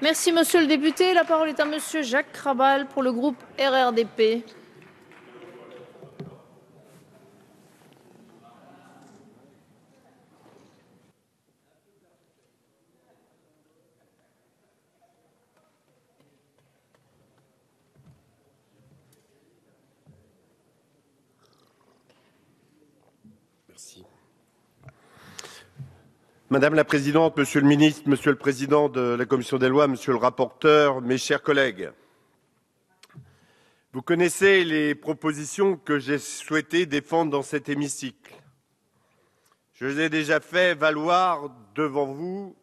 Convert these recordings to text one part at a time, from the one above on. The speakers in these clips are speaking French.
Merci, monsieur le député. La parole est à monsieur Jacques Krabal pour le groupe RRDP. Merci. Madame la Présidente, Monsieur le Ministre, Monsieur le Président de la Commission des lois, Monsieur le rapporteur, mes chers collègues, vous connaissez les propositions que j'ai souhaité défendre dans cet hémicycle. Je les ai déjà fait valoir devant vous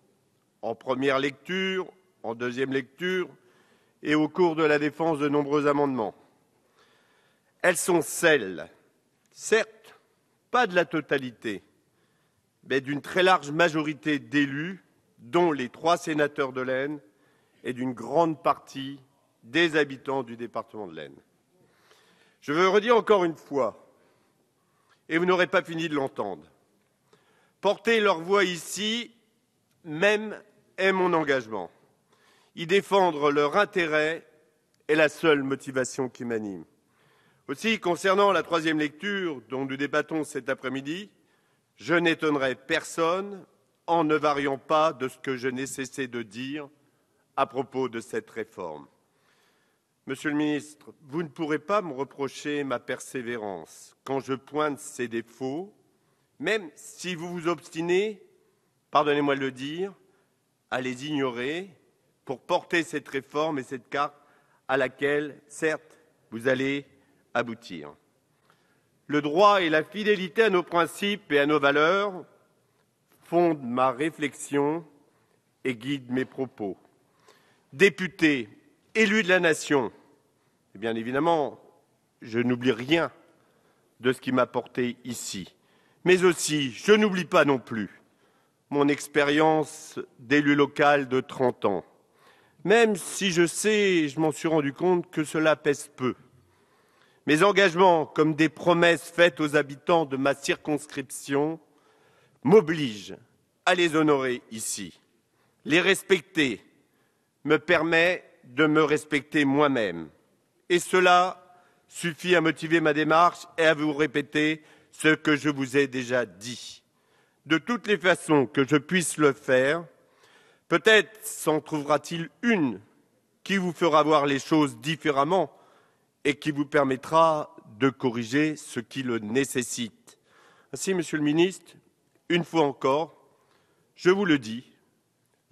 en première lecture, en deuxième lecture et au cours de la défense de nombreux amendements. Elles sont celles, certes, pas de la totalité, mais d'une très large majorité d'élus, dont les 3 sénateurs de l'Aisne et d'une grande partie des habitants du département de l'Aisne. Je veux redire encore une fois, et vous n'aurez pas fini de l'entendre, porter leur voix ici, même, est mon engagement. Y défendre leur intérêt est la seule motivation qui m'anime. Aussi, concernant la 3e lecture dont nous débattons cet après-midi, je n'étonnerai personne en ne variant pas de ce que je n'ai cessé de dire à propos de cette réforme. Monsieur le ministre, vous ne pourrez pas me reprocher ma persévérance quand je pointe ces défauts, même si vous vous obstinez, pardonnez-moi de le dire, à les ignorer pour porter cette réforme et cette carte à laquelle, certes, vous allez aboutir. Le droit et la fidélité à nos principes et à nos valeurs fondent ma réflexion et guident mes propos. Député, élu de la nation, et bien évidemment, je n'oublie rien de ce qui m'a porté ici. Mais aussi, je n'oublie pas non plus mon expérience d'élu local de 30 ans, même si je sais, je m'en suis rendu compte que cela pèse peu. Mes engagements, comme des promesses faites aux habitants de ma circonscription, m'obligent à les honorer ici. Les respecter me permet de me respecter moi-même. Et cela suffit à motiver ma démarche et à vous répéter ce que je vous ai déjà dit. De toutes les façons que je puisse le faire, peut-être s'en trouvera-t-il une qui vous fera voir les choses différemment et qui vous permettra de corriger ce qui le nécessite. Ainsi, Monsieur le Ministre, une fois encore, je vous le dis,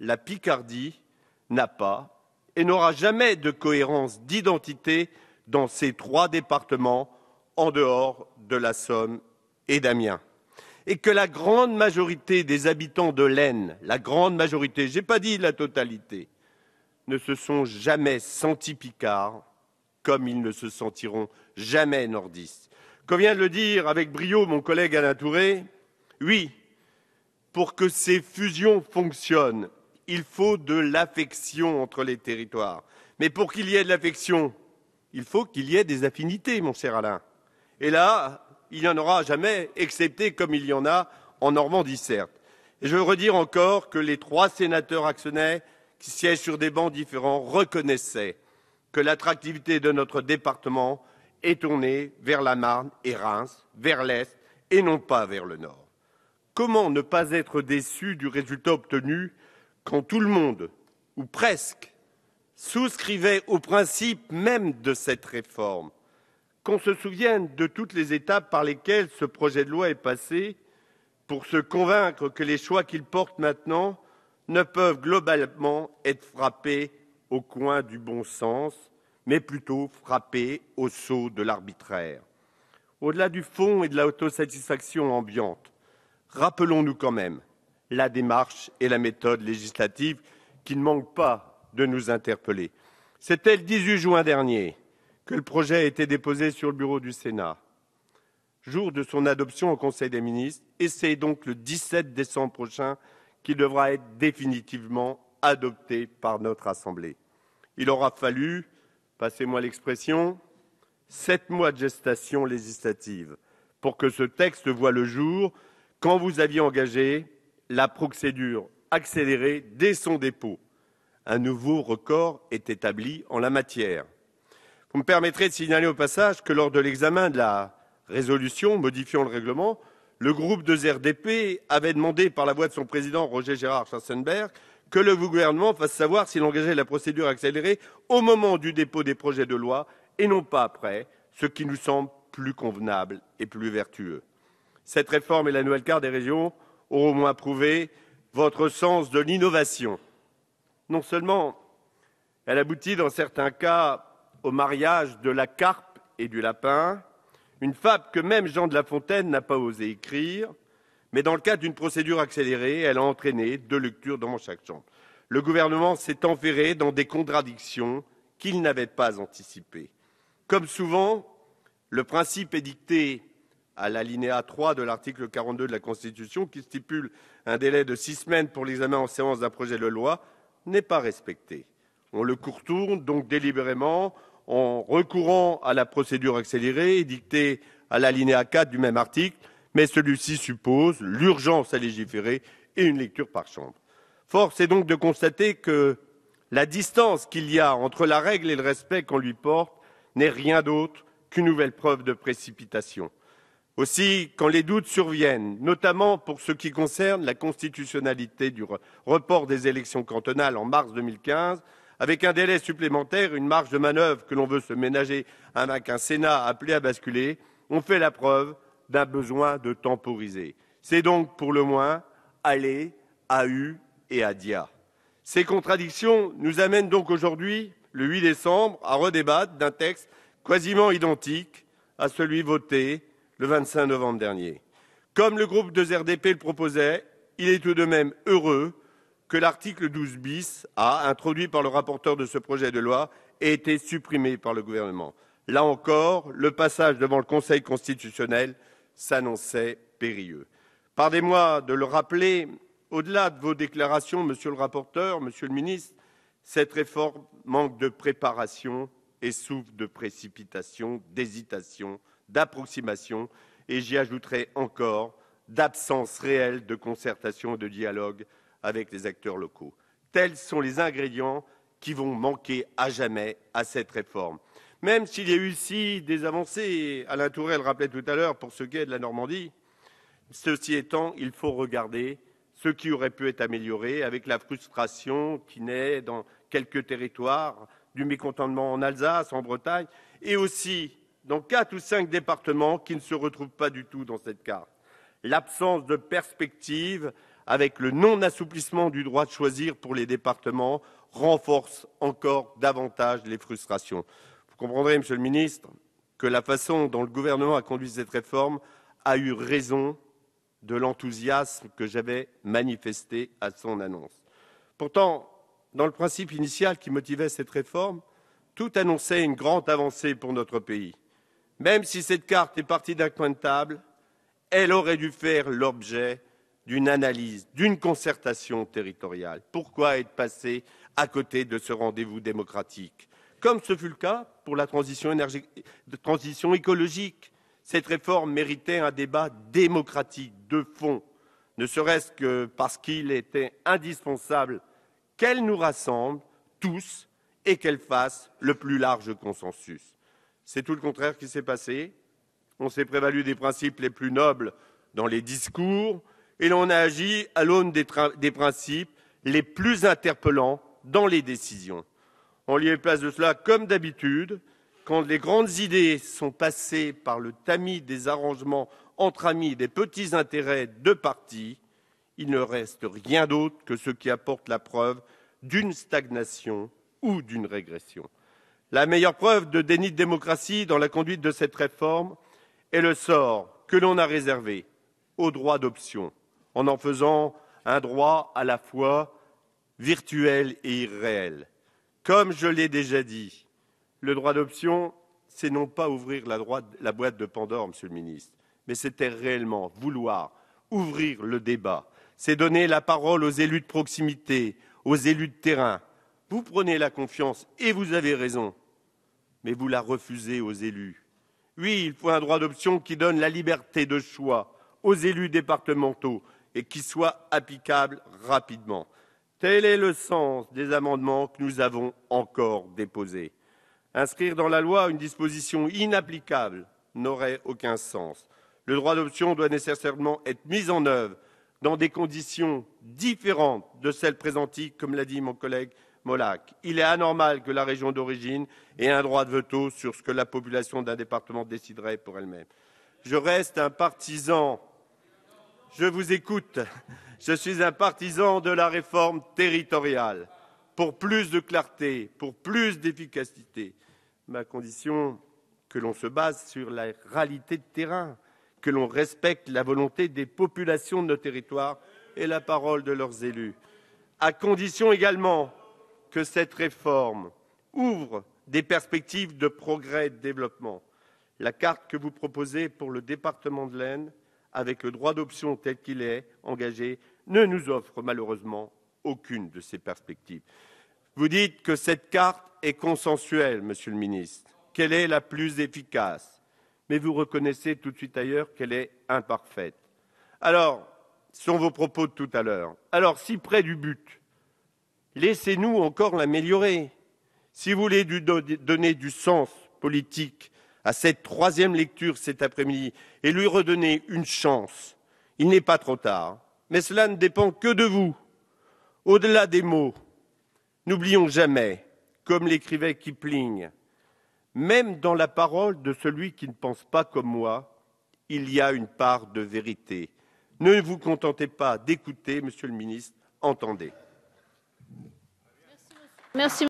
la Picardie n'a pas et n'aura jamais de cohérence d'identité dans ces 3 départements en dehors de la Somme et d'Amiens. Et que la grande majorité des habitants de l'Aisne, la grande majorité, je n'ai pas dit la totalité, ne se sont jamais sentis picards comme ils ne se sentiront jamais nordistes. Comme vient de le dire avec brio mon collègue Alain Touré, oui, pour que ces fusions fonctionnent, il faut de l'affection entre les territoires. Mais pour qu'il y ait de l'affection, il faut qu'il y ait des affinités, mon cher Alain. Et là, il n'y en aura jamais, excepté comme il y en a en Normandie, certes. Et je veux redire encore que les 3 sénateurs axonais qui siègent sur des bancs différents reconnaissaient que l'attractivité de notre département est tournée vers la Marne et Reims, vers l'Est et non pas vers le Nord. Comment ne pas être déçu du résultat obtenu quand tout le monde, ou presque, souscrivait au principe même de cette réforme? Qu'on se souvienne de toutes les étapes par lesquelles ce projet de loi est passé pour se convaincre que les choix qu'il porte maintenant ne peuvent globalement être frappés au coin du bon sens, mais plutôt frappés au sceau de l'arbitraire. Au-delà du fond et de l'autosatisfaction ambiante, rappelons-nous quand même la démarche et la méthode législative qui ne manquent pas de nous interpeller. C'était le 18 juin dernier que le projet a été déposé sur le bureau du Sénat, jour de son adoption au Conseil des ministres, et c'est donc le 17 décembre prochain qu'il devra être définitivement adopté par notre Assemblée. Il aura fallu, passez-moi l'expression, 7 mois de gestation législative pour que ce texte voie le jour quand vous aviez engagé la procédure accélérée dès son dépôt, un nouveau record est établi en la matière. Vous me permettrez de signaler au passage que lors de l'examen de la résolution modifiant le règlement, le groupe de RDP avait demandé par la voix de son président Roger Gérard Schwarzenberg que le gouvernement fasse savoir s'il engageait la procédure accélérée au moment du dépôt des projets de loi et non pas après, ce qui nous semble plus convenable et plus vertueux. Cette réforme et la nouvelle carte des régions auront au moins prouvé votre sens de l'innovation. Non seulement elle aboutit dans certains cas au mariage de la carpe et du lapin, une fable que même Jean de La Fontaine n'a pas osé écrire, mais dans le cadre d'une procédure accélérée, elle a entraîné 2 lectures dans chaque chambre. Le gouvernement s'est enferré dans des contradictions qu'il n'avait pas anticipées. Comme souvent, le principe est dicté à l'alinéa 3 de l'article 42 de la Constitution, qui stipule un délai de 6 semaines pour l'examen en séance d'un projet de loi, n'est pas respecté. On le contourne donc délibérément en recourant à la procédure accélérée dictée à l'alinéa 4 du même article, mais celui-ci suppose l'urgence à légiférer et une lecture par chambre. Force est donc de constater que la distance qu'il y a entre la règle et le respect qu'on lui porte n'est rien d'autre qu'une nouvelle preuve de précipitation. Aussi, quand les doutes surviennent, notamment pour ce qui concerne la constitutionnalité du report des élections cantonales en mars 2015, avec un délai supplémentaire, une marge de manœuvre que l'on veut se ménager avec un Sénat appelé à basculer, on fait la preuve d'un besoin de temporiser. C'est donc pour le moins aller à U et à Dia. Ces contradictions nous amènent donc aujourd'hui, le 8 décembre, à redébattre d'un texte quasiment identique à celui voté le 25 novembre dernier. Comme le groupe de RDP le proposait, il est tout de même heureux que l'article 12 bis A, introduit par le rapporteur de ce projet de loi, ait été supprimé par le gouvernement. Là encore, le passage devant le Conseil constitutionnel s'annonçait périlleux. Pardonnez-moi de le rappeler, au-delà de vos déclarations, monsieur le rapporteur, monsieur le ministre, cette réforme manque de préparation et souffre de précipitation, d'hésitation, d'approximation, et j'y ajouterai encore d'absence réelle de concertation et de dialogue avec les acteurs locaux. Tels sont les ingrédients qui vont manquer à jamais à cette réforme. Même s'il y a eu ici des avancées, Alain Tourret le rappelait tout à l'heure pour ce qui est de la Normandie, ceci étant, il faut regarder ce qui aurait pu être amélioré avec la frustration qui naît dans quelques territoires, du mécontentement en Alsace, en Bretagne, et aussi dans 4 ou 5 départements qui ne se retrouvent pas du tout dans cette carte. L'absence de perspective avec le non-assouplissement du droit de choisir pour les départements renforce encore davantage les frustrations. Vous comprendrez, monsieur le ministre, que la façon dont le gouvernement a conduit cette réforme a eu raison de l'enthousiasme que j'avais manifesté à son annonce. Pourtant, dans le principe initial qui motivait cette réforme, tout annonçait une grande avancée pour notre pays. Même si cette carte est partie d'un coin de table, elle aurait dû faire l'objet d'une analyse, d'une concertation territoriale. Pourquoi être passé à côté de ce rendez-vous démocratique? Comme ce fut le cas pour la transition écologique, cette réforme méritait un débat démocratique de fond, ne serait-ce que parce qu'il était indispensable qu'elle nous rassemble tous et qu'elle fasse le plus large consensus. C'est tout le contraire qui s'est passé. On s'est prévalu des principes les plus nobles dans les discours et l'on a agi à l'aune des principes les plus interpellants dans les décisions. En lieu et place de cela, comme d'habitude, quand les grandes idées sont passées par le tamis des arrangements entre amis, des petits intérêts de partis, il ne reste rien d'autre que ce qui apporte la preuve d'une stagnation ou d'une régression. La meilleure preuve de déni de démocratie dans la conduite de cette réforme est le sort que l'on a réservé au droit d'option, en faisant un droit à la fois virtuel et irréel. Comme je l'ai déjà dit, le droit d'option, c'est non pas ouvrir la boîte de Pandore, monsieur le ministre, mais c'était réellement vouloir ouvrir le débat. C'est donner la parole aux élus de proximité, aux élus de terrain. Vous prenez la confiance, et vous avez raison, mais vous la refusez aux élus. Oui, il faut un droit d'option qui donne la liberté de choix aux élus départementaux et qui soit applicable rapidement. Tel est le sens des amendements que nous avons encore déposés. Inscrire dans la loi une disposition inapplicable n'aurait aucun sens. Le droit d'option doit nécessairement être mis en œuvre dans des conditions différentes de celles présentées, comme l'a dit mon collègue Molac. Il est anormal que la région d'origine ait un droit de veto sur ce que la population d'un département déciderait pour elle-même. Je reste un partisan. Je vous écoute. Je suis un partisan de la réforme territoriale pour plus de clarté, pour plus d'efficacité, mais à condition que l'on se base sur la réalité de terrain, que l'on respecte la volonté des populations de nos territoires et la parole de leurs élus, à condition également que cette réforme ouvre des perspectives de progrès et de développement. La carte que vous proposez pour le département de l'Aisne, avec le droit d'option tel qu'il est engagé, ne nous offre malheureusement aucune de ces perspectives. Vous dites que cette carte est consensuelle, Monsieur le ministre, qu'elle est la plus efficace, mais vous reconnaissez tout de suite ailleurs qu'elle est imparfaite. Alors, ce sont vos propos de tout à l'heure. Alors, si près du but, laissez-nous encore l'améliorer. Si vous voulez donner du sens politique à cette troisième lecture cet après-midi et lui redonner une chance, il n'est pas trop tard. Mais cela ne dépend que de vous. Au-delà des mots, n'oublions jamais, comme l'écrivait Kipling, même dans la parole de celui qui ne pense pas comme moi, il y a une part de vérité. Ne vous contentez pas d'écouter, Monsieur le ministre, entendez. Merci.